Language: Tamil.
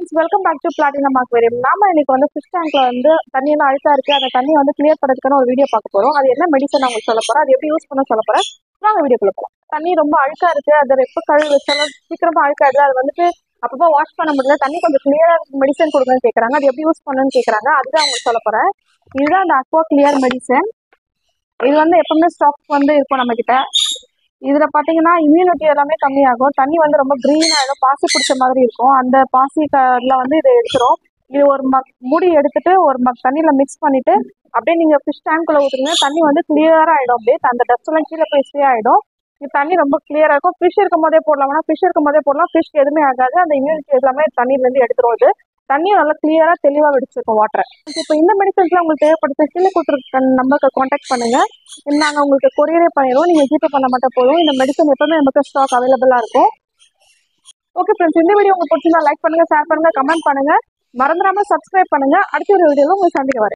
Friends, welcome back to Platinum Aquarium. நாம இன்னைக்கு வந்து ஃபிஷ் டேங்க்ல வந்து தண்ணி எல்லாம் அழுக்கா இருக்கு, அந்த தண்ணி வந்து கிளியர் பண்ணுறதுக்கான ஒரு வீடியோ பார்க்க போறோம். அது என்ன மெடிசன் உங்களுக்கு சொல்ல போறோம், அது எப்படி யூஸ் பண்ண சொல்ல போறேன். வாங்க வீடியோக்குள்ள போறோம். தண்ணி ரொம்ப அழுக்கா இருக்கு, அதை எப்போ கழுவி வச்சாலும் சீக்கிரமா அழுக்காது. அது வந்துட்டு அப்பப்போ வாஷ் பண்ண முடியல, தண்ணி கொஞ்சம் கிளியரா மெடிசன் கொடுங்கன்னு கேட்கறாங்க. அது எப்படி யூஸ் பண்ணணும்னு கேட்கறாங்க. அதுதான் உங்களுக்கு சொல்ல போறேன். இதுதான் அந்த அக்வா கிளியர் மெடிசன். இது வந்து எப்பவுமே ஸ்டாக் வந்து இருக்கும் நம்ம கிட்ட. இதுல பாத்தீங்கன்னா இம்யூனிட்டி எல்லாமே கம்மியாகும். தண்ணி வந்து ரொம்ப கிரீன் ஆயிடும், பாசி பிடிச்ச மாதிரி இருக்கும். அந்த பாசி வந்து இதை எடுத்துரும். இது ஒரு மூடி எடுத்துட்டு ஒரு தண்ணியில மிக்ஸ் பண்ணிட்டு அப்படியே நீங்க ஃபிஷ் டேங்க்குள்ள ஊத்துறீங்க. தண்ணி வந்து கிளியரா ஆயிடும். அப்படியே அந்த டஸ்ட் எல்லாம் கீழே போய் ஸ்டே ஆயிடும். இது தண்ணி ரொம்ப கிளியரா இருக்கும். ஃபிஷ் இருக்கும் போதே போடலாம்னா ஃபிஷ் இருக்கும் போதே போடலாம். ஃபிஷ் எதுவுமே ஆகாது. அந்த இம்யூனிட்டி எல்லாமே தண்ணியில இருந்து எடுத்துரும். இது தண்ணியும் நல்லா கிளியரா தெளிவா வெடிச்சிருக்கும் வாட்டர். இப்போ இந்த மெடிசன்ஸ்லாம் உங்களுக்கு தேவைப்படுது, கீழே கொடுத்துருக்க நம்பருக்கு கான்டாக்ட் பண்ணுங்க. நாங்கள் உங்களுக்கு கொரியரே பண்ணிடுவோம். நீங்கள் ஜிபே பண்ண மட்டும் போதும். இந்த மெடிசன் எப்பவுமே நமக்கு ஸ்டாக் அவைலபிளாக இருக்கும். ஓகே ஃப்ரெண்ட்ஸ், இந்த வீடியோ உங்களுக்கு பிடிச்சிருந்தா லைக் பண்ணுங்க, ஷேர் பண்ணுங்க, கமெண்ட் பண்ணுங்க. மறந்துடாம சப்ஸ்கிரைப் பண்ணுங்க. அடுத்த ஒரு வீடியோவில் உங்களுக்கு சந்திக்க வரேன்.